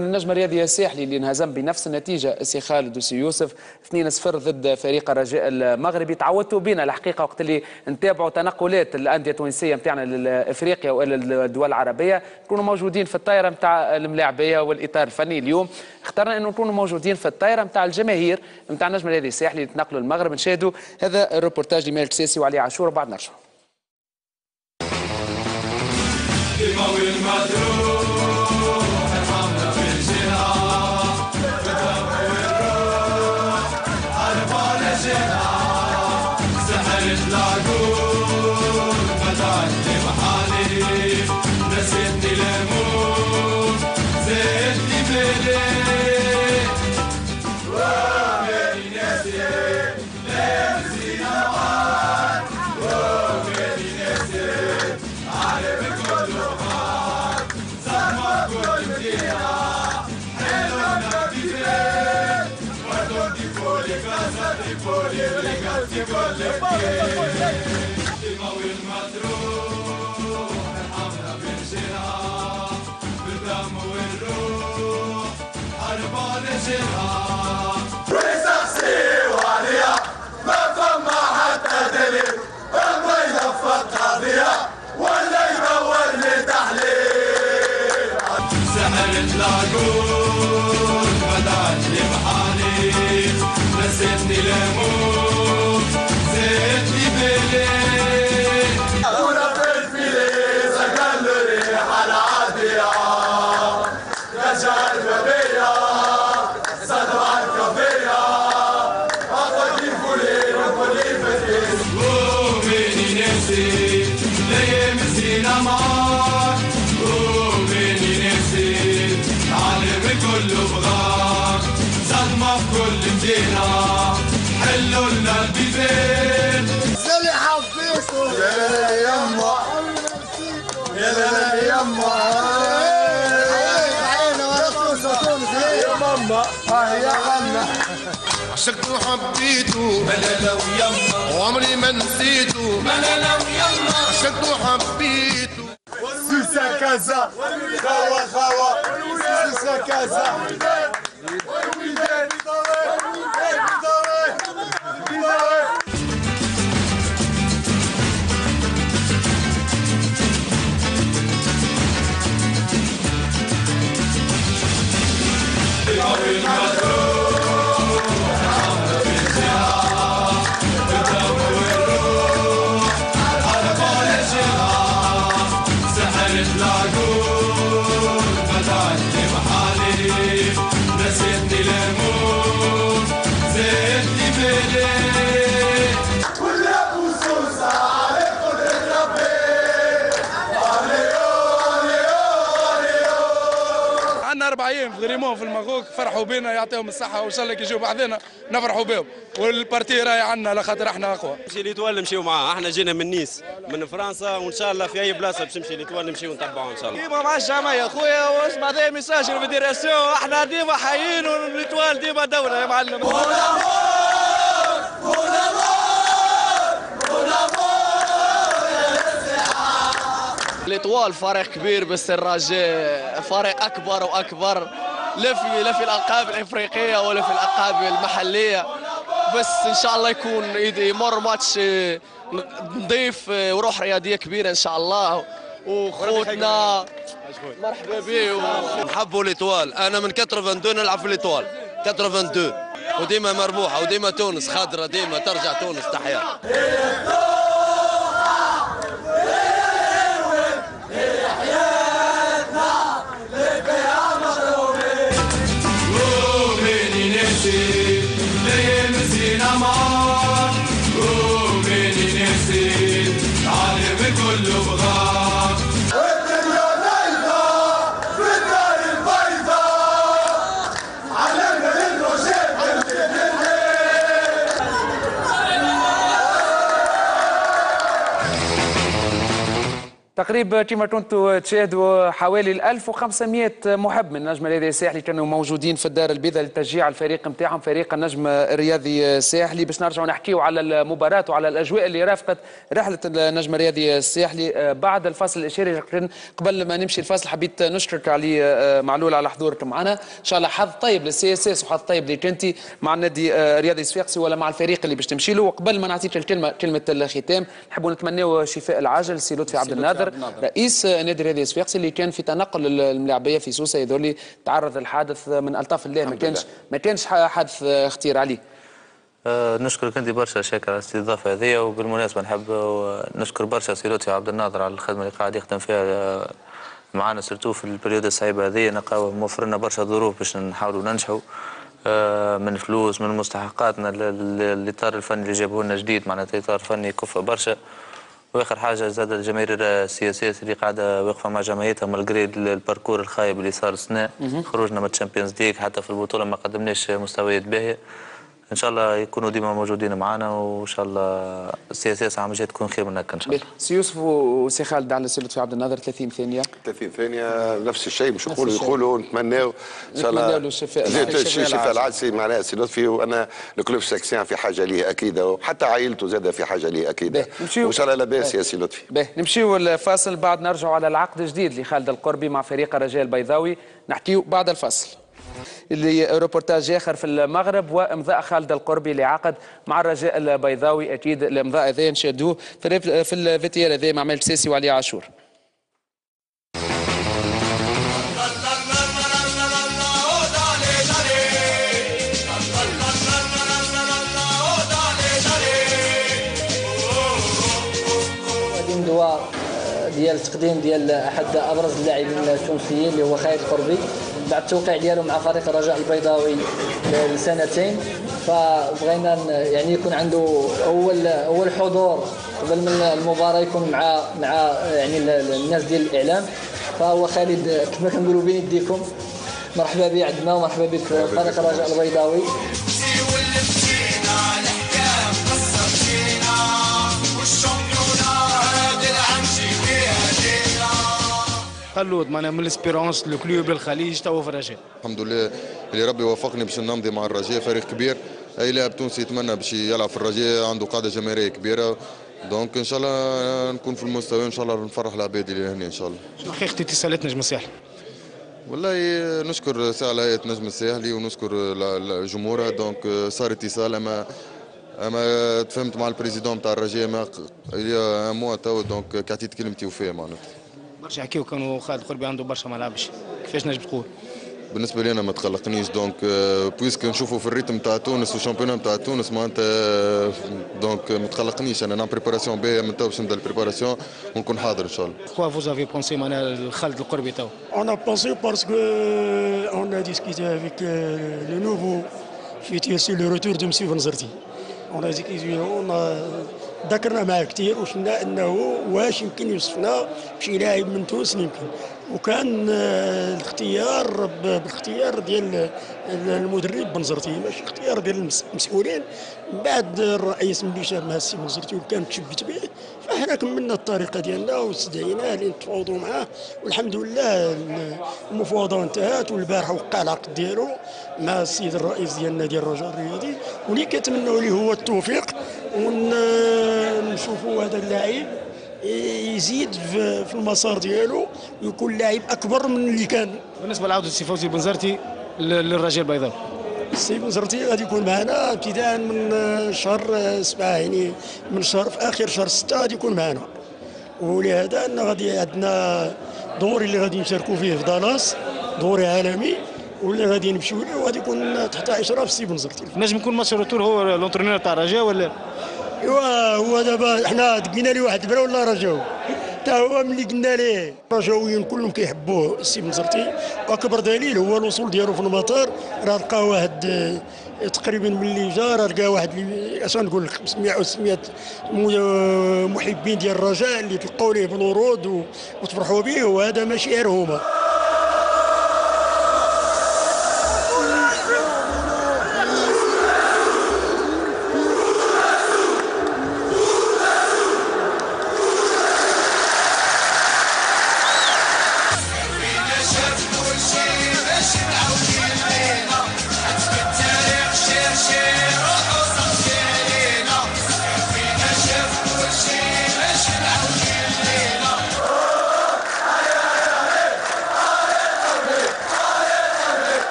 النجم الرياضي الساحلي اللي انهزم بنفس النتيجة سي خالد وسي يوسف 2-0 ضد فريق الرجاء المغربي. تعودتوا بينا الحقيقة وقت اللي نتابعوا تنقلات الأندية التونسية نتاعنا لأفريقيا وإلى الدول العربية نكونوا موجودين في الطائرة نتاع الملاعبية والإطار الفني. اليوم اخترنا أنه نكونوا موجودين في الطائرة نتاع الجماهير نتاع النجم الرياضي الساحلي اللي تنقلوا المغرب. نشاهدوا هذا الروبورتاج لمال السيسي وعلي عاشور وبعد نرجع. حلوا لنا البيبان زلي حبيته يا لا يما يا لا يما عينا ورسول تونس يا ماما يا عمنا عشقت وحبيته ملالا ويما وعمري ما نسيته ملالا ويما عشقت وحبيته سوسة كازا خوا خوا سوسة كازا عندنا 4 ايام في غريمون في المغوك فرحوا بينا يعطيهم الصحة وإن شاء الله كي يجيو بعدنا نفرحوا بهم والبارتي راهي عندنا على خاطر احنا أقوى. نمشي ليتوال نمشيو معاه، احنا جينا من نيس من فرنسا وإن شاء الله في أي بلاصة باش نمشي ليتوال نمشيو نتبعوا إن شاء الله. ديما مع الجمعية خويا واسمع ذا ميساج الفيدراسيون احنا ديما حيين وليتوال ديما دولة يا معلم. ليتوال فريق كبير بس الرجاء فريق اكبر واكبر لا في الالقاب الافريقيه ولا في الالقاب المحليه بس ان شاء الله يمر ماتش نضيف وروح رياضيه كبيره ان شاء الله وخوتنا مرحبا به نحبوا ليتوال. انا من 82 نلعب في ليتوال 82 وديما مربوحه وديما تونس خضره ديما ترجع تونس تحيا. تقريبا كما كنتوا تشاهدوا حوالي 1500 محب من النجم الرياضي الساحلي كانوا موجودين في الدار البيضاء لتشجيع الفريق نتاعهم، فريق النجم الرياضي الساحلي. باش نرجعوا نحكيوا على المباراة وعلى الأجواء اللي رافقت رحلة النجم الرياضي الساحلي بعد الفصل الإشاري. لكن قبل ما نمشي الفاصل حبيت نشكرك علي معلول على حضورك معنا. إن شاء الله حظ طيب للسي اس اس وحظ طيب ليك أنت مع النادي الرياضي الصفاقسي ولا مع الفريق اللي باش تمشي له. وقبل ما نعطيك كلمة الختام نحبوا نتمناو شفاء العاجل سي لطفي عبد الناظر رئيس النادي الرياضي الصفاقسي اللي كان في تنقل الملاعبيه في سوسه يذولي تعرض الحادث من الطاف الله، ما كانش حادث خطير عليه. نشكرك انت برشا شاكر على الاستضافه هذه، وبالمناسبه نحب نشكر برشا سي لطفي عبد الناظر على الخدمه اللي قاعد يخدم فيها معنا سيرتو في البريود الصعيبه هذه. نلقاو موفر لنا برشا ظروف باش نحاولوا ننجحوا من فلوس من مستحقاتنا. الاطار الفني اللي جابوه لنا جديد معناتها اطار فني كفء برشا. واخر حاجه زاد الجماهير السياسيه اللي قاعده واقفه مع جمعيتها مالغري الباركور الخايب اللي صار السنه. خرجنا من الشامبيونز ليغ حتى في البطوله ما قدمناش مستويات باهيه. ان شاء الله يكونوا ديما موجودين معنا، وان شاء الله السياسه عام جاي تكون خير من هكا ان شاء الله. سي يوسف وسي خالد على سي لطفي عبد الناظر 30 ثانيه 30 ثانيه نفس الشيء باش نقولوا نتمناو ان شاء الله الشفاء العاجل معناها سي لطفي. وانا الكلوب ساكسيان في حاجه ليه اكيد، وحتى عائلته زاد في حاجه ليه اكيد، وان شاء الله لاباس يا سي لطفي. نمشيو الفاصل بعد نرجعوا على العقد الجديد لخالد القربي مع فريق الرجاء البيضاوي. نحكيو بعد الفاصل. اللي روبورتاج اخر في المغرب وامضاء خالد القربي لعقد مع الرجاء البيضاوي. اكيد الامضاء هذا نشاهدوه في الفي ار هذا مع مال سيسي وعلي عاشور. ديال التقديم ديال احد ابرز اللاعبين التونسيين اللي هو خالد القربي بعد التوقيع ديالو مع فريق الرجاء البيضاوي لسنتين. فبغينا يعني يكون عنده اول حضور قبل من المباراه يكون مع يعني الناس ديال الاعلام. فهو خالد كما كنقولوا بين يديكم، مرحبا بك عندنا ومرحبا بك في فريق الرجاء البيضاوي. خلود معناها من الاسبيرونس الكلوب الخليج تو في الرجاء. الحمد لله اللي ربي وفقني باش نمضي مع الرجاء. فريق كبير، اي لاعب تونسي يتمنى باش يلعب في الرجاء، عنده قاعده جماهيريه كبيره. دونك ان شاء الله نكون في المستوى، ان شاء الله نفرح العباد اللي هنا ان شاء الله. شنو حقيقه اتصالات نجم الساحلي؟ والله نشكر ساعه هيئه نجم الساحلي ونشكر الجمهور. دونك صار اتصال، اما تفهمت مع البريزيدون تاع الرجاء ما ان موا تو. دونك كعطيت كلمتي وفيه معناتها. برشا حكيو كانوا خالد القربي عنده برشا ما لعبش، كيفاش نجم تقول؟ بالنسبه لي انا ما تقلقنيش. دونك بويسك نشوفوا في الريتم تاع تونس والشامبيون تاع تونس معناتها. دونك ما تقلقنيش، انا نعمل بريباراسيون باهيه من تو باش نبدا البريباراسيون ونكون حاضر ان شاء الله. Quoi vous avez pensé معناها خالد القربي تو؟ On a pensé parce que on a discuté avec le nouveau futur sur le retour de M. Benzerti. on a ذكرنا معاه كثير وشفنا انه واش يمكن يوصفنا بشي لاعب من تونس يمكن. وكان الاختيار بالاختيار ديال المدرب بنزرتي ماشي اختيار ديال المسؤولين. من بعد الرئيس ملي شاف مع السي بنزرتي وكان تشبت به، فاحنا كملنا الطريقه ديالنا واستدعيناه لنتفاوضوا معاه، والحمد لله المفاوضه انتهت. والبارحه وقع العقد ديالو مع السيد الرئيس ديالنا ديال الرجاء الرياضي، واللي كنتمنوا ليه هو التوفيق، ونشوفوا هذا اللاعب يزيد في المسار ديالو ويكون لاعب اكبر من اللي كان. بالنسبه لعوده السي فوزي بنزرتي للرجاء البيضاوي، السي بنزرتي غادي يكون معنا ابتداء من شهر 7، يعني من شهر في اخر شهر 6 غادي يكون معنا. ولهذا ان غادي عندنا دوري اللي غادي نشاركوا فيه في دالاس، دوري عالمي، واللي غادي نمشيو له وغادي يكون تحت اشراف السي بنزرتي. نجم يكون ماتش روتور هو لونترينور تاع الرجاء ولا؟ ايوا هو دابا حنا دقينا ليه واحد البرا ولا رجاو حتى هو ملي قلنا ليه. الرجاويين كلهم كيحبوه السي بنزرتي، واكبر دليل هو الوصول ديالو في المطار. راه لقى واحد تقريبا ملي جا راه لقى واحد اش نقول لك 500 او 600 محبين ديال الرجاء اللي تلقاو ليه بالورود وتفرحوا به، وهذا ماشي غير هما.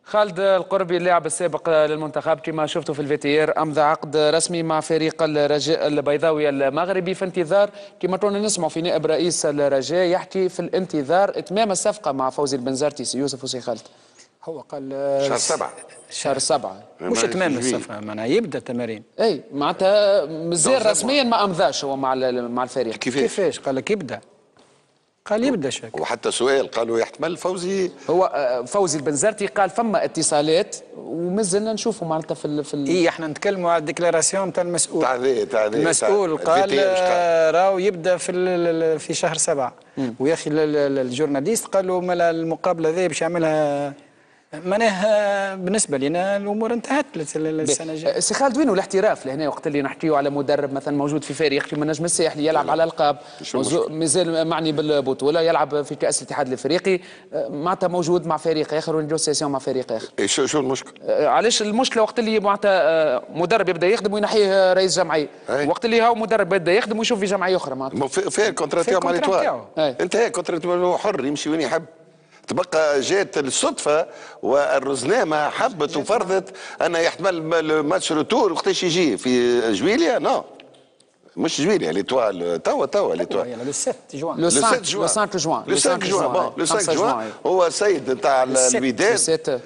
خالد القربي اللاعب السابق للمنتخب كما شفتوا في الفيتير امضى عقد رسمي مع فريق الرجاء البيضاوي المغربي في انتظار كما كنا نسمعوا في نائب رئيس الرجاء يحكي في الانتظار اتمام الصفقه مع فوزي البنزرتي. سي يوسف وسي خالد هو قال شهر 7 مش اتمام الصفقه معناها يبدا التمارين. اي معناتها مازال رسميا ما امضاش هو مع الفريق. كيفاش قال لك يبدا؟ قال يبدا شك. وحتى سؤال قالوا يحتمل فوزي فوزي البنزرتي قال فما اتصالات ومازلنا نشوفوا معناتها اي احنا نتكلموا على الديكلاراسيون تاع المسؤول. المسؤول قال راهو يبدا في شهر 7 ويا اخي الجورناليست قال له مالا المقابله هذه باش يعملها معناها بالنسبه لنا الامور انتهت السنه الجايه. سي خالد وينو الاحتراف لهنا وقت اللي نحكيو على مدرب مثلا موجود في فريق في النجم الساحلي يلعب على القاب مازال معني بالبطوله يلعب في كاس الاتحاد الافريقي معناتها موجود مع فريق اخر ونيغوسياسيون مع فريق اخر. شو المشكل؟ علاش المشكله وقت اللي معناتها مدرب يبدا يخدم وينحيه رئيس جمعيه وقت اللي هو مدرب يبدا يخدم ويشوف في جمعيه اخرى معناتها في الكونترات مع ليتوال انتهى كونترات هو حر يمشي وين يحب. تبقى جات الصدفه والرزنامه حبت وفرضت انا يحتمل ماتش روتور وقتاش يجي في جويليا نو مش جويليا ليتوال توا ليتوال لو 6 جوان لو 5 جوان هو سيد نتاع الوداد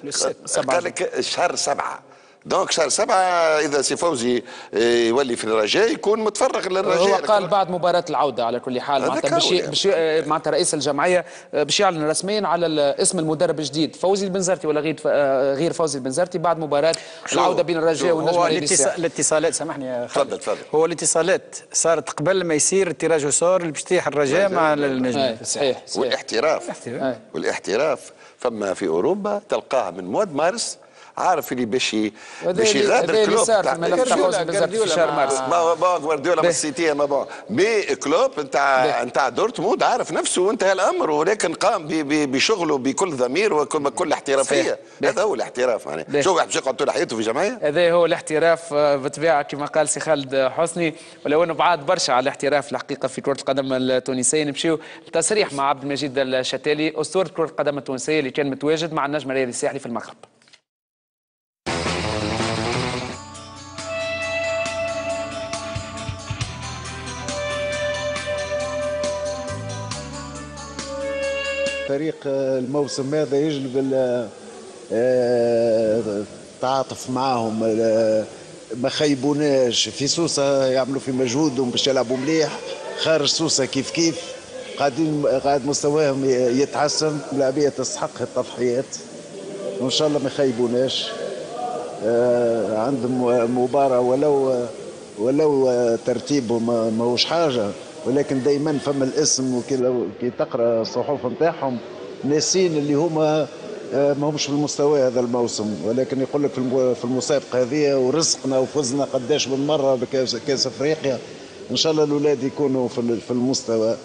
قال لك شهر 7 دونك شهر 7 اذا سي فوزي يولي في الرجاء يكون متفرغ للرجاء. هو قال بعد مباراه العوده على كل حال معناتها معناتها رئيس الجمعيه باش يعلن رسميا على اسم المدرب الجديد فوزي البنزرتي ولا غير فوزي البنزرتي بعد مباراه العوده بين الرجاء والنجم. هو الاتصالات سامحني يا خالد تفضل هو الاتصالات صارت قبل ما يصير التيراج وصور اللي باش تيح الرجاء مع النجم. صحيح والاحتراف فما في اوروبا تلقاه من مواد مارس عارف اللي باش يغادر كلوب تاع غوارديولا بالسيتي مي كلوب نتاع دورتموند عارف نفسه وانتهى الامر ولكن قام بشغله بكل ضمير وكل احترافيه. هذا هو الاحتراف معناها شو واحد باش يقعد طول حياته في جمعيه. هذا هو الاحتراف بالطبيعه كما قال سي خالد حسني ولو انه بعاد برشا على الاحتراف الحقيقه في كره القدم التونسيه. نمشيو لتصريح مع عبد المجيد الشتالي اسطوره كره القدم التونسيه اللي كان متواجد مع النجم الرياضي الساحلي في المغرب. فريق الموسم هذا يجلب التعاطف معهم ما خيبوناش في سوسه يعملوا في مجهودهم باش يلعبوا مليح خارج سوسه كيف قاعد مستواهم يتحسن لاعبيه تستحق التضحيات وان شاء الله ما يخيبوناش. عندهم مباراه ولو ترتيبهم ماهوش حاجه ولكن دائما فما الاسم وكي تقرا الصحف نتاعهم ناسين اللي هما ما همش في المستوى هذا الموسم ولكن يقول لك في المسابقه هذه ورزقنا وفزنا قداش من مره بكاس افريقيا ان شاء الله الاولاد يكونوا في المستوى.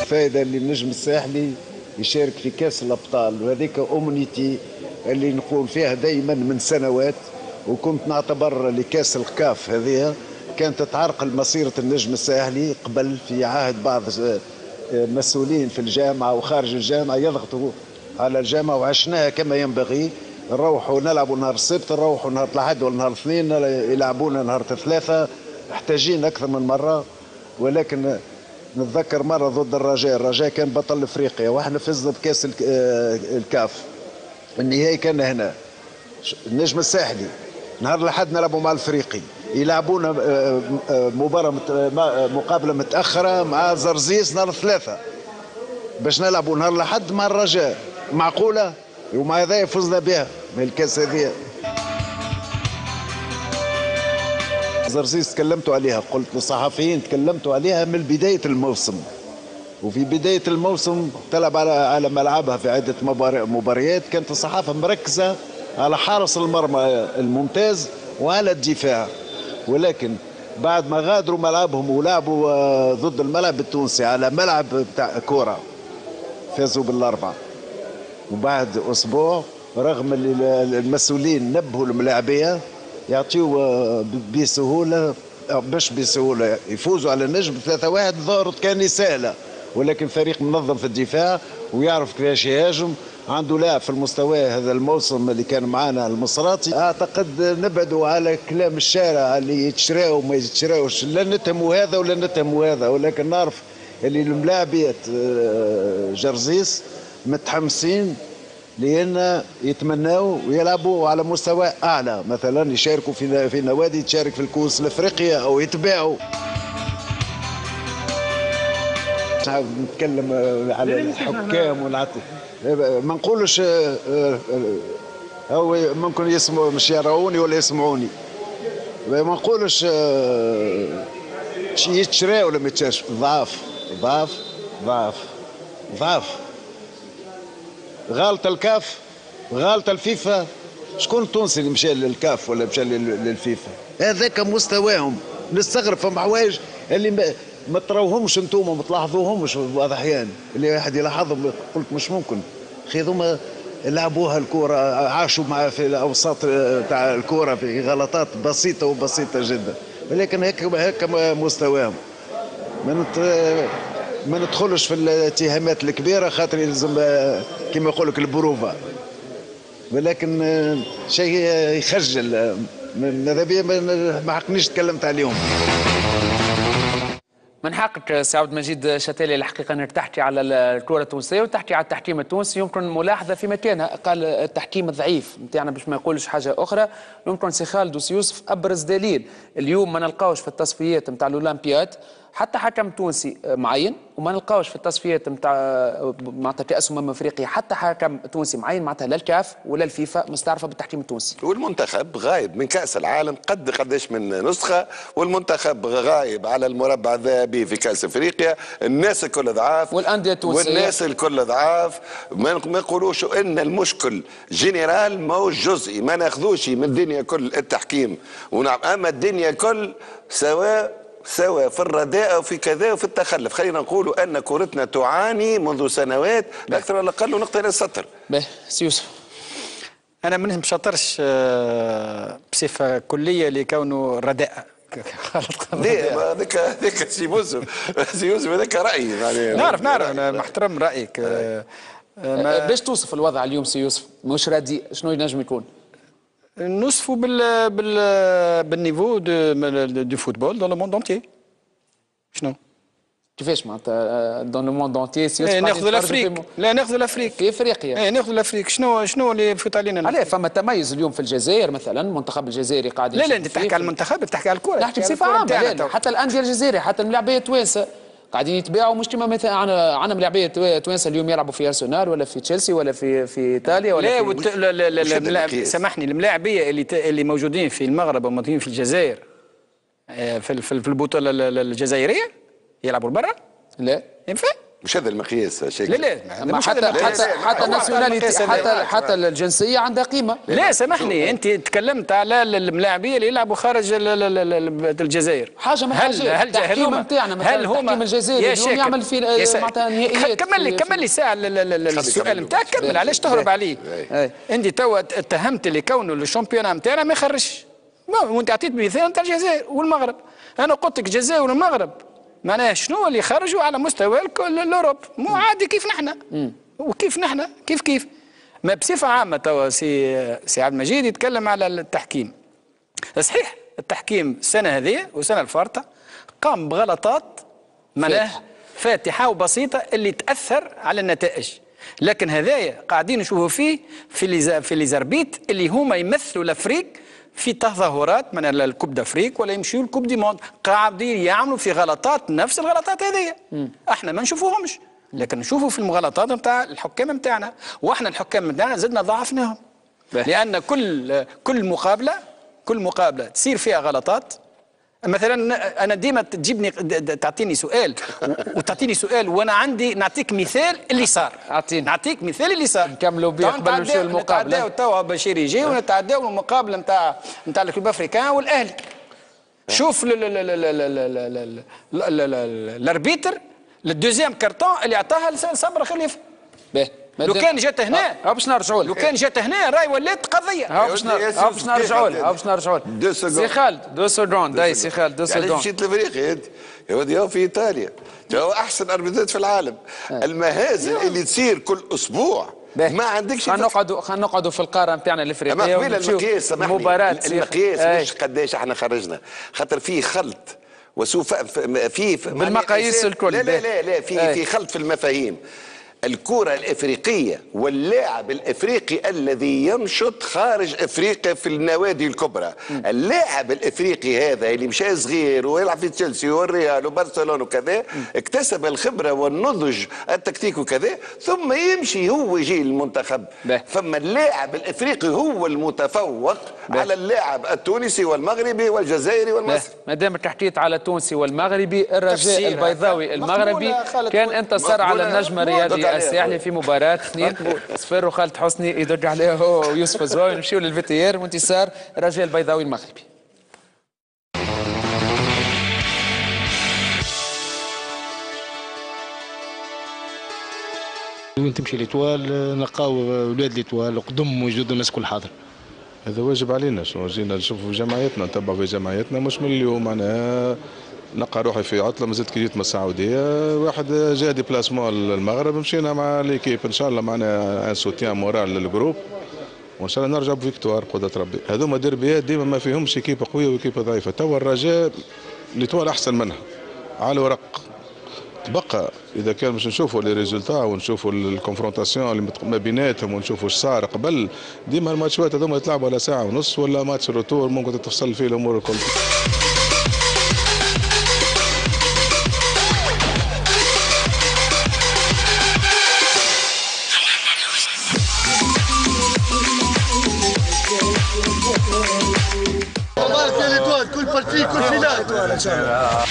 فائده اللي النجم الساحلي يشارك في كاس الابطال وهذيك امنيتي اللي نقول فيها دائما من سنوات وكنت نعتبر لكاس الكاف هذه كانت تعرقل مسيرة النجم الساحلي قبل في عهد بعض مسؤولين في الجامعة وخارج الجامعة يضغطوا على الجامعة وعشناها كما ينبغي. نروحوا نلعبوا نهار السبت نروحوا نهار الأحد ولا نهار الاثنين يلعبونا نهار الثلاثة احتاجين أكثر من مرة ولكن نتذكر مرة ضد الرجاء كان بطل افريقيا واحنا فزنا بكاس الكاف النهائي كان هنا النجم الساحلي نهار الأحد نلعبوا مع الافريقي يلعبونا مقابله متاخره مع زرزيس نهار الثلاثه باش نلعبوا نهار الاحد مع الرجاء معقوله ومع هذا فزنا بها من الكاس هذه. زرزيس تكلمتوا عليها قلت للصحفيين تكلمتوا عليها من بدايه الموسم وفي بدايه الموسم تلعب على ملعبها في عده مباريات كانت الصحافه مركزه على حارس المرمى الممتاز وعلى الدفاع ولكن بعد ما غادروا ملعبهم ولعبوا ضد الملعب التونسي على ملعب بتاع كرة فازوا بالاربعه وبعد اسبوع رغم المسؤولين نبهوا الملاعبيه يعطيوا بسهوله مش بسهوله يفوزوا على النجم 3-1 ظهرت كان سهله ولكن فريق منظم في الدفاع ويعرف كيفاش يهاجم، عنده لاعب في المستوى هذا الموسم اللي كان معنا المصراتي. اعتقد نبعدوا على كلام الشارع اللي يتشراو وما يتشراوش، لا نتهموا هذا ولا نتهموا هذا، ولكن نعرف اللي الملاعبية جرزيس متحمسين لأن يتمناوا ويلعبوا على مستوى أعلى، مثلا يشاركوا في نوادي تشارك في الكؤوس الأفريقية أو يتباعوا. نتكلم على الحكام ما نقولش أو ممكن يسمعوا مش يراوني ولا يسمعوني، ما نقولش يتشرى ولا ما يتشراش، ضعف غالط الكاف غالط الفيفا. شكون التونسي اللي مشى للكاف ولا مشى للفيفا؟ هذاك مستواهم. نستغرب فما حوايج اللي ما تراوهمش انتم وما تلاحظوهمش بعض الاحيان، اللي واحد يلاحظهم قلت مش ممكن اخي هذوما لعبوها الكره، عاشوا مع في الاوساط تاع الكره في غلطات بسيطه وبسيطه جدا، ولكن هيك مستواهم. ما ندخلش في الاتهامات الكبيره خاطر يلزم كما يقول لك البروفا، ولكن شيء يخجل. ماذا بيا ما حقنيش تكلمت عليهم. من حقك سي عبد المجيد شتالي الحقيقه انك تحكي على الكره التونسيه وتحكي على التحكيم التونسي. يمكن ملاحظه في مكانها، قال التحكيم الضعيف نتاعنا باش ما يقولش حاجه اخرى. يمكن سي خالد وسي يوسف ابرز دليل اليوم ما نلقاوش في التصفيات نتاع الاولمبياد حتى حكم تونسي معين، وما نلقاوش في التصفيات نتاع معناتها كاس افريقيا حتى حكم تونسي معين، معناتها لا الكاف ولا الفيفا مستعرفه بالتحكيم التونسي. والمنتخب غايب من كاس العالم قداش من نسخه، والمنتخب غايب على المربع الذهبي في كاس افريقيا. الناس الكل ضعاف والانديه التونسيه والناس الكل ضعاف. ما نقولوش ان المشكل جنرال ماهوش جزئي، ما ناخذوش من الدنيا كل التحكيم ونعم، اما الدنيا كل سواء في الرداء وفي كذا وفي التخلف. خلينا نقولوا ان كرتنا تعاني منذ سنوات اكثر ولا اقل، ونقطه الى السطر. سي يوسف، انا ما نشطرش بصفه كليه لكونه رداء. ليه هذاك سي يوسف هذاك رايي يعني. نعرف انا محترم رايك. باش توصف الوضع اليوم سي يوسف مش رديء، شنو ينجم يكون؟ نوصفوا بالنيفو دو فوتبول دون لو موند انتيي. شنو؟ كيفاش معناتها دون لو موند انتيي سي يوسف؟ ناخذ الافريق، لا ناخذ الافريق في افريقيا. ناخذ الافريق. شنو اللي يفوت علينا؟ عليه فما تميز اليوم في الجزائر مثلا، المنتخب الجزائري قاعد لا انت تحكي على المنتخب، تحكي على الكره. نحكي بصفه عامه، حتى الانديه الجزائريه حتى الملاعبيه التوانسه قاعدين يتباعوا. مش كما مثلا عندنا ملاعبيه توانسه اليوم يلعبوا في ارسنال ولا في تشيلسي ولا في ايطاليا ولا لا سامحني، الملاعبيه اللي موجودين في المغرب وموجودين في الجزائر في البطوله الجزائريه يلعبوا برا؟ لا ينفع؟ مش هذا المقياس شيء. لا حتى الناسيوناليتي حتى الجنسيه عندها قيمه. لا سامحني، انت تكلمت على الملاعبيه اللي يلعبوا خارج الجزائر. حاجه من حاجه التحكيم نتاعنا مثلا التحكيم الجزائري اليوم يعمل في معناتها نهائيات. كمل لي ساعه السؤال نتاعك، كمل. علاش تهرب عليه؟ انت توا اتهمت اللي كونه الشامبيون نتاعنا ما يخرجش، وانت عطيت مثال نتاع الجزائر والمغرب. انا قلت لك الجزائر والمغرب معناها شنو اللي خرجوا على مستوى الاوروب، مو عادي كيف نحن وكيف نحن كيف ما بصفه عامه. توا سي عبد المجيد يتكلم على التحكيم. صحيح التحكيم السنه هذه والسنه الفارطه قام بغلطات معناها فاتحه وبسيطه اللي تاثر على النتائج، لكن هذايا قاعدين نشوفوا فيه في لي زاربيت اللي هما يمثلوا الافريق في تظاهرات من الكوب دافريك ولا يمشيوا الكوب دي موند، قاعدين يعملوا في غلطات نفس الغلطات هذه. احنا ما نشوفوهمش، لكن نشوفوا في المغالطات نتاع الحكام نتاعنا، واحنا الحكام نتاعنا زدنا ضعفناهم. لان كل مقابله تصير فيها غلطات. مثلا انا ديما تجيبني تعطيني سؤال وتعطيني سؤال وانا عندي نعطيك مثال اللي صار. نعطيك مثال اللي صار. نكملوا بيه قبل نمشيو المقابله. نتعداو توا بشير يجي ونتعداو المقابله نتاع الكلوب افريكان والاهلي. شوف الاربيتر الدوزيام كارتون اللي عطاها لصبر خليفه. لو كان جات هنا باش نرجعوا لو كان جات هنا راهي ولات قضيه. باش نرجعوا لها سي خالد 2 سكوند داي سي خالد 2 سكوند. مشيت لافريقيا انت يا ودي في ايطاليا هو احسن اربيتات في العالم. المهازل اللي تصير كل اسبوع ما عندكش. خلينا نقعدوا في القاره نتاعنا الافريقيه. قبيله المقياس سامحني، المقياس مش قداش احنا خرجنا، خاطر فيه خلط وسوء في بالمقاييس الكل. لا في خلط في المفاهيم. الكرة الافريقية واللاعب الافريقي الذي ينشط خارج افريقيا في النوادي الكبرى، اللاعب الافريقي هذا اللي مشى صغير ويلعب في تشيلسي والريال وبرشلونة وكذا، اكتسب الخبرة والنضج التكتيك وكذا، ثم يمشي هو يجي المنتخب. فما اللاعب الافريقي هو المتفوق على اللاعب التونسي والمغربي والجزائري والمصري. ما دام حكيت على التونسي والمغربي، الرجاء البيضاوي المغربي كان انتصر على النجم الرياضي الساحلي في مباراة 2-0، وخالد حسني يدق عليه هو ويوسف الزواوي. نمشيو للفيتيير وانتصار الرجاء البيضاوي المغربي. وين تمشي ليتوال نلقاو ولاد ليتوال قدم موجود والناس كل حاضر. هذا واجب علينا، شنو جينا نشوفوا جمعيتنا نتبعوا في جمعيتنا، مش من اليوم معناها نلقى روحي في عطله. مازلت كي جيت من السعوديه واحد جا ديبلاسمون للمغرب، مشينا مع ليكيب ان شاء الله معنا ان سوتيان مورال للجروب، وان شاء الله نرجع بفيكتوار بقدره ربي. هذوما ديربيات ديما ما فيهمش ايكيب قويه وايكيب ضعيفه. توا الرجاء ليتوال احسن منها على الورق. تبقى اذا كان باش نشوفوا لي ريزولتا ونشوفوا الكونفرونتاسيون اللي ما بيناتهم ونشوفوا اش صار قبل، ديما الماتشات هذوما يتلعبوا على ساعه ونص ولا ماتش الروتور ممكن تفصل فيه الامور الكل. كل بارتي كل فينال ان شاء الله.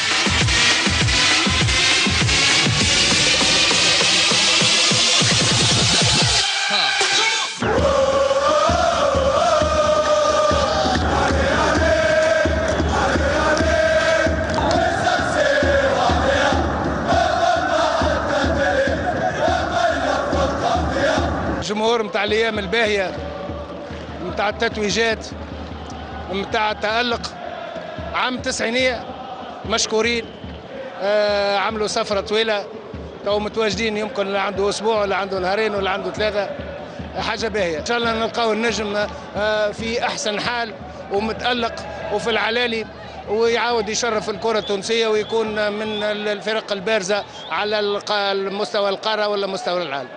الجمهور متاع الايام الباهيه، متاع التتويجات، متاع التألق، عام التسعينية مشكورين. عملوا سفرة طويلة، تو متواجدين، يمكن اللي عنده أسبوع ولا عنده نهارين ولا عنده 3، حاجة باهية. إن شاء الله نلقاو النجم في أحسن حال ومتألق وفي العلالي، ويعاود يشرف الكرة التونسية ويكون من الفرق البارزة على المستوى القارة ولا مستوى العالم.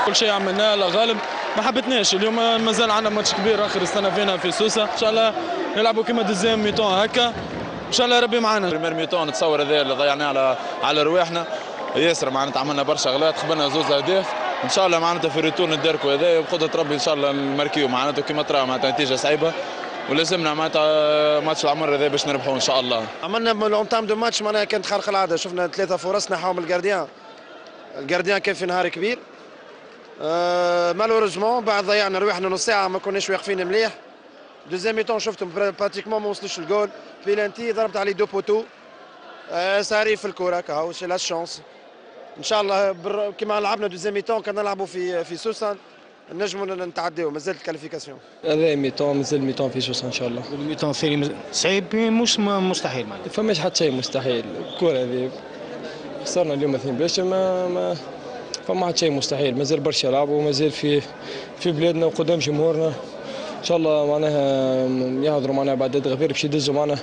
كل شيء عملناه لغالب، ما حبتناش اليوم. مازال عندنا ماتش كبير اخر السنه فينا في سوسه، ان شاء الله نلعبوا كما دوزيام ميتون هكا ان شاء الله ربي معنا. بريمير ميتون نتصور هذا اللي ضيعناه على رواحنا ياسر، معناتها عملنا برشا اغلاط، قبلنا زوز اهداف، ان شاء الله معناتها في الريتور نداركوا هذا وبقدره ربي ان شاء الله نماركيو معناتها كما ترى معناتها نتيجه صعيبه ولازمنا معناتها ماتش العمر هذا باش نربحوا ان شاء الله. عملنا لونتام دو ماتش معناها كانت خارقه العاده، شفنا 3 فرص نحاهم الجارديان كان في نهار كبير. مالوريزمون بعد ضيعنا رواحنا نص ساعه ما كناش واقفين مليح. دوزيام ميتون شفتهم براتيكمون ما وصلوش الجول، بيلانتي ضربت عليه دو بوتو ساري في الكره كهو سي لا شانس. ان شاء الله كما لعبنا دوزيام ميتون كنا نلعبوا في سوسن نجموا نتعداو، مازال الكاليفيكاسيون. هذا ميتون مازال ميتون في سوسن ان شاء الله. الميتون الثاني صعيب مش مستحيل ما فماش حتى شيء مستحيل، الكره هذه خسرنا اليوم 2 باش ما فما حتى شيء مستحيل، مازال برشا لعبوا ومازال في بلادنا وقدام جمهورنا ان شاء الله معناها يهضروا معنا بعد غفير باش يدزوا معنا،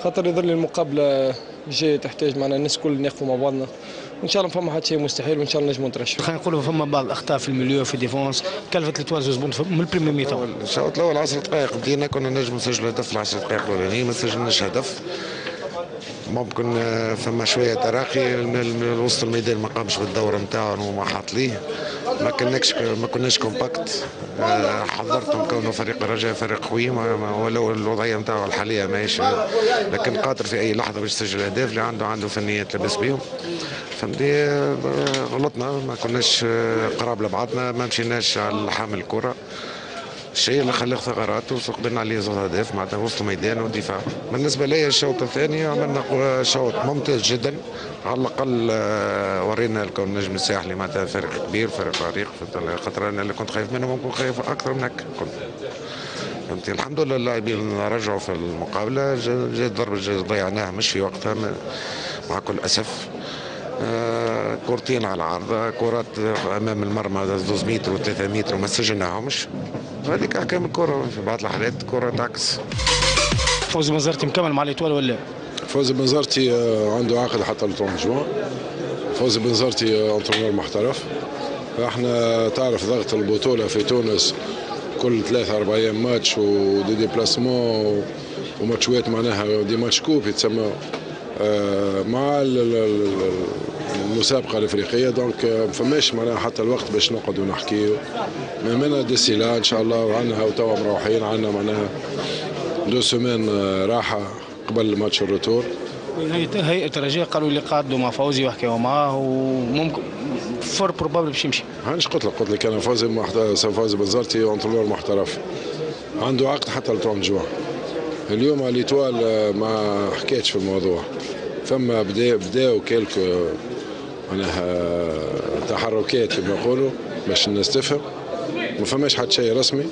خاطر يظل المقابله جايه تحتاج معنا الناس الكل نقفوا مع بعضنا وان شاء الله ما فما حتى شيء مستحيل وان شاء الله نجموا نترشحوا. خلينا نقولوا فما بعض الاخطاء في الميليو في الديفونس كلفت ليتوال زوز بونت من البريمير ميتون. الشوط الاول 10 دقائق بدينا كنا نجموا نسجلوا هدف في 10 دقائق الاولانيين، ما سجلناش هدف. ممكن فما شويه تراخي وسط الميدان ما قامش بالدور نتاعو وما حاط ليه، ما كناش كومباكت. حضرتهم كونه فريق الرجاء فريق قوي ولو الوضعيه نتاعو الحاليه ماهيش، لكن قادر في اي لحظه باش يسجل اهداف اللي عنده فنيات لاباس بهم. فهمتي غلطنا، ما كناش قراب لبعضنا، ما مشيناش على حامل الكره، الشيء اللي خلى ثغرات وقدرنا عليه زوج اهداف معناتها وسط الميدان والدفاع. بالنسبه لي الشوط الثاني عملنا شوط ممتاز جدا، على الاقل ورينا الكون النجم الساحلي معناتها فريق كبير فريق عريق، خاطر انا اللي كنت خايف منه ممكن خايف اكثر من هكا. فهمتي الحمد لله اللاعبين رجعوا في المقابله، جات ضربه ضيعناها مش في وقتها مع كل اسف. كورتين على عرض، كرات امام المرمى 2 متر و3 متر وما سجلناهمش. هذيك احكام الكره، في بعض الحالات الكره تعكس. فوزي بنزرتي مكمل مع الإيطوال ولا؟ فوزي بنزرتي عنده عقد حتى ل 30 جوان. فوزي بنزرتي انترونور محترف. احنا تعرف ضغط البطوله في تونس كل 3-4 ايام ماتش ودي ديبلاسمون وماتشوات معناها دي ماتش كوب يتسمى مع المسابقه الافريقيه، دونك ما فماش معناها حتى الوقت باش نقعدوا نحكيو. منا ديسي لا ان شاء الله، وعندنا توا مروحين، عندنا معناها 2 سيمين راحه قبل ماتش الروتور. هيئه الرجاء قالوا لي قعدوا مع فوزي وحكيوا معاه وممكن فور بروبابل باش يمشي. هانش قلت لك انا فوزي بنزرتي انطلور محترف عنده عقد حتى ل 30 جوان. اليوم على الإيطوال ما حكيتش في الموضوع، فما بداوا كيلكو معناها تحركات كما يقولوا باش الناس تفهم، ما فماش حتى شيء رسمي.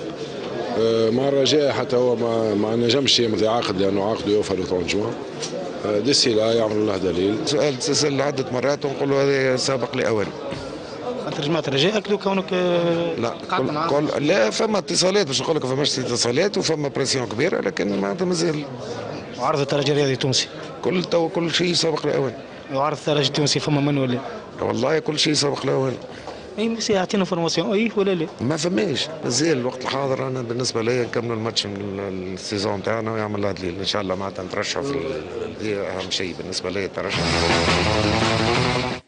مع الرجاء حتى هو ما نجمش يمضي عقد لانه عقده يوفى ل 30 جوان. ديسي لا يعملوا له دليل. سؤال تسال عده مرات ونقولوا هذا سابق لاوان. خاطر جماعه الرجاء اكدوا كونك لا لا فما اتصالات، باش نقول لك فماش اتصالات وفما بريسيون كبيره، لكن معناتها مازال. وعرض الترجي الرياضي التونسي كل شيء سابق لاوان. وعرض الترجي التونسي فما من ولا؟ والله كل شيء سابق لاوان. اي بس يعطينا فورماسيون اي ولا لا؟ ما فماش مازال الوقت الحاضر. انا بالنسبه لي نكملوا الماتش من السيزون نتاعنا ويعمل لها دليل ان شاء الله معناتها نترشحوا في اهم شيء بالنسبه لي الترشح.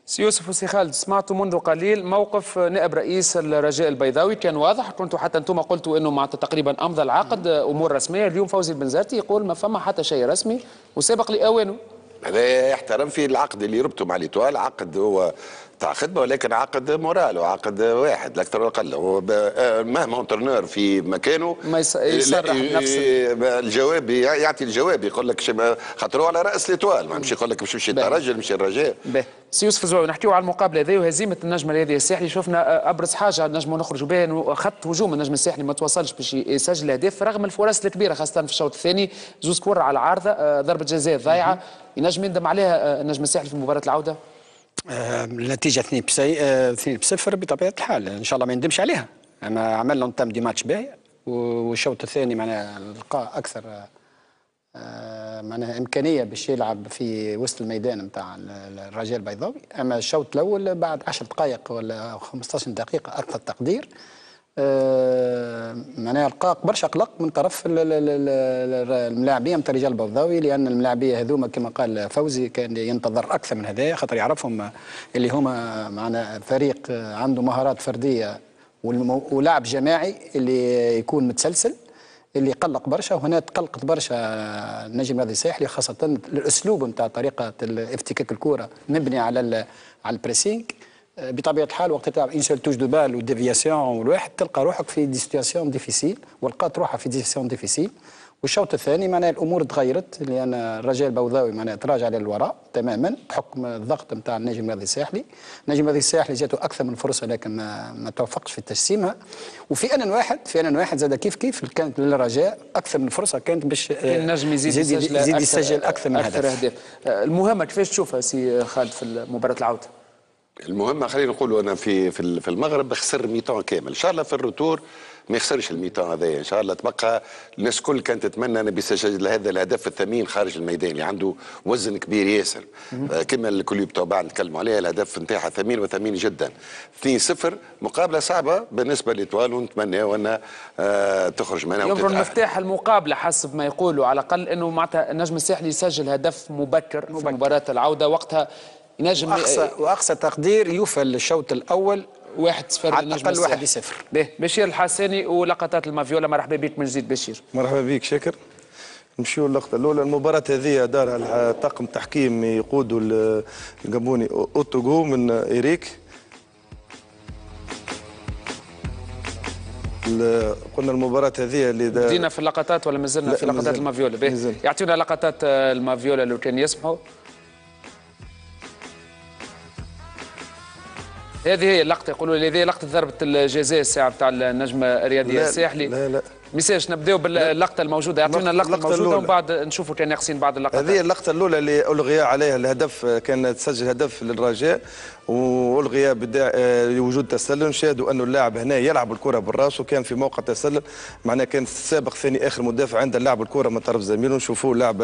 سي يوسف وسي خالد، سمعتوا منذ قليل موقف نائب رئيس الرجاء البيضاوي، كان واضح، كنتوا حتى انتم قلتوا انه معناتها تقريبا امضى العقد امور رسميه. اليوم فوزي البنزرتي يقول ما فما حتى شيء رسمي وسابق لاوانه. هذا يحترم في العقد اللي ربطوا مع الإيطوال، عقد هو تاع خدمه ولكن عقد مورال وعقد واحد لا اكثر ولا اقل. مهما انترنور في مكانه ما يصرح نفسه الجواب، يعطي الجواب، يقول لك خاطر هو على راس الإيطوال، ما مش يقول لك باش يمشي الترجي مشي الرجاء. سي يوسف الزواوي، نحكيو على المقابله هذه وهزيمه النجم الرياضي الساحلي. شفنا ابرز حاجه نجموا نخرجوا بها انه خط هجوم النجم الساحلي ما توصلش باش يسجل اهداف رغم الفرص الكبيره، خاصه في الشوط الثاني. زوز كور على العارضه، ضربه جزاء ضايعه، ينجم يندم عليها النجم الساحلي في مباراه العوده. النتيجه 2-0 بطبيعه الحال ان شاء الله ما يندمش عليها. اما عملنا نتام دي ماتش باهي، والشوط الثاني معناها لقى اكثر معناها امكانيه باش يلعب في وسط الميدان نتاع الرجاء البيضاوي. اما الشوط الاول بعد 10 دقائق ولا 15 دقيقه اكثر تقدير معناها لقاق برشا قلق من طرف الملاعبيه نتاع رجال البيضاوي، لان الملاعبيه هذوما كما قال فوزي كان ينتظر اكثر من هذا، خاطر يعرفهم اللي هما معنا فريق عنده مهارات فرديه ولعب جماعي اللي يكون متسلسل، اللي قلق برشا. وهنا تقلقت برشا النجم الرياضي الساحلي، خاصه الاسلوب نتاع طريقه افتكاك الكره مبني على البريسينغ. بطبيعه الحال وقت تلعب ان سول توش دو بال وديفياسيون والواحد تلقى روحك في دي سيتياسيون ديفيسيل، ولقات روحها في دي سيتياسيون ديفيسيل. والشوط الثاني معناها الامور تغيرت، لان الرجاء البيضاوي معناها تراجع للوراء تماما بحكم الضغط نتاع النجم الرياضي الساحلي. النجم الرياضي الساحلي جاته اكثر من فرصه لكن ما توفقش في تجسيمها. وفي ان واحد زاد كيف كانت للرجاء اكثر من فرصه كانت باش النجم يزيد يسجل اكثر من هدف. المهمه كيفاش تشوفها سي خالد في مباراه العوده؟ المهمة خلينا نقولوا أنا في المغرب خسر ميتان كامل، إن شاء الله في الروتور ما يخسرش الميتان هذايا، إن شاء الله تبقى الناس الكل كانت تتمنى أن بيسجل هذا الهدف الثمين خارج الميدان اللي عنده وزن كبير ياسر. كما الكل بتوع بعض نتكلموا عليها، الهدف نتاعها ثمين وثمين جدا. 2-0 مقابلة صعبة بالنسبة لإطوال، ونتمنى أن تخرج منها. يمر المفتاح المقابلة حسب ما يقولوا على الأقل أنه معناتها النجم الساحلي يسجل هدف مبكر في مباراة العودة، وقتها ينجم واقصى تقدير يوفى الشوط الاول 1-0 على الاقل 1-0. بشير الحساني ولقطات المافيولا، مرحبا بك من جديد بشير. مرحبا بك شاكر. نمشيو اللقطه الاولى. المباراه هذه دارها طاقم تحكيم يقودوا الجابوني اوتوغو من ايريك. قلنا المباراه هذه اللي بدينا في اللقطات ولا مازلنا في لقطات المافيولا؟ يعطينا لقطات المافيولا لو كان يسمحوا. هذه هي اللقطة، يقولوا لي هذه لقطة ضربة الجزاء الساعة بتاع النجم الرياضي الساحلي. لا ميساج نبداو باللقطة الموجودة، يعطينا اللقطة الموجودة ومن بعد نشوفوا كان ناقصين بعض اللقطات. هذه اللقطة الأولى اللي ألغي عليها الهدف، كان تسجل هدف للرجاء والغي لوجود تسلل. شاهدوا انه اللاعب هنا يلعب الكره بالراس وكان في موقع تسلل، معناه كان سابق ثاني اخر مدافع عند لعب الكره من طرف زميله. نشوفوا لاعب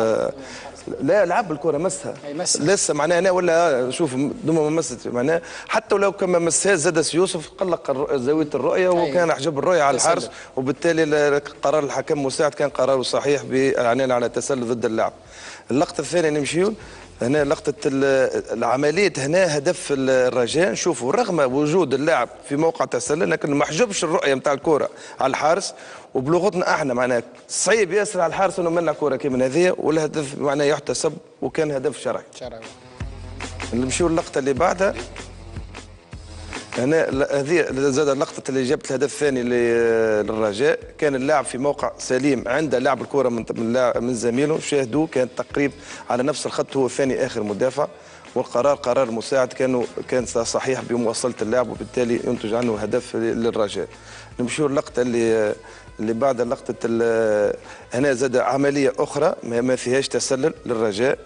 لا لعب الكره مسها لسه، معناه هنا ولا شوف دوما ما مست، معناه حتى ولو كان ما مسها زاد يوسف قلق زاويه الرؤيه وكان حجب الرؤيه على الحارس، وبالتالي قرار الحكم مساعد كان قراره صحيح بالاعلان على تسلل ضد اللاعب. اللقطه الثانيه نمشيو هنا لقطة العملية، هنا هدف الرجاء. نشوفوا رغم وجود اللاعب في موقع تسلل لكن ما حجبش الرؤية نتاع الكرة على الحارس، وبلغتنا احنا معناها صعيب ياسر على الحارس انه منع كرة كيما هذه، والهدف معناه يحتسب وكان هدف شرعي. نمشيو اللقطة اللي بعدها. هنا هذه زاد اللقطة اللي جابت الهدف الثاني للرجاء، كان اللاعب في موقع سليم عند لاعب الكرة من زميله. شاهدوه كان تقريب على نفس الخط، هو ثاني آخر مدافع، والقرار قرار مساعد كان صحيح بمواصلة اللاعب، وبالتالي ينتج عنه هدف للرجاء. نمشيو اللقطة اللي بعد لقطة هنا زاد عملية أخرى ما فيهاش تسلل للرجاء.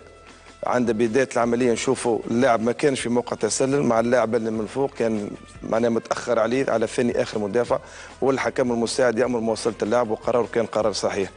عند بداية العملية نشوفوا اللاعب ما كانش في موقع تسلل مع اللاعب اللي من فوق، كان معناه متأخر عليه على ثاني آخر مدافع، والحكم المساعد يأمر مواصلة اللاعب، وقراره كان قرار صحيح.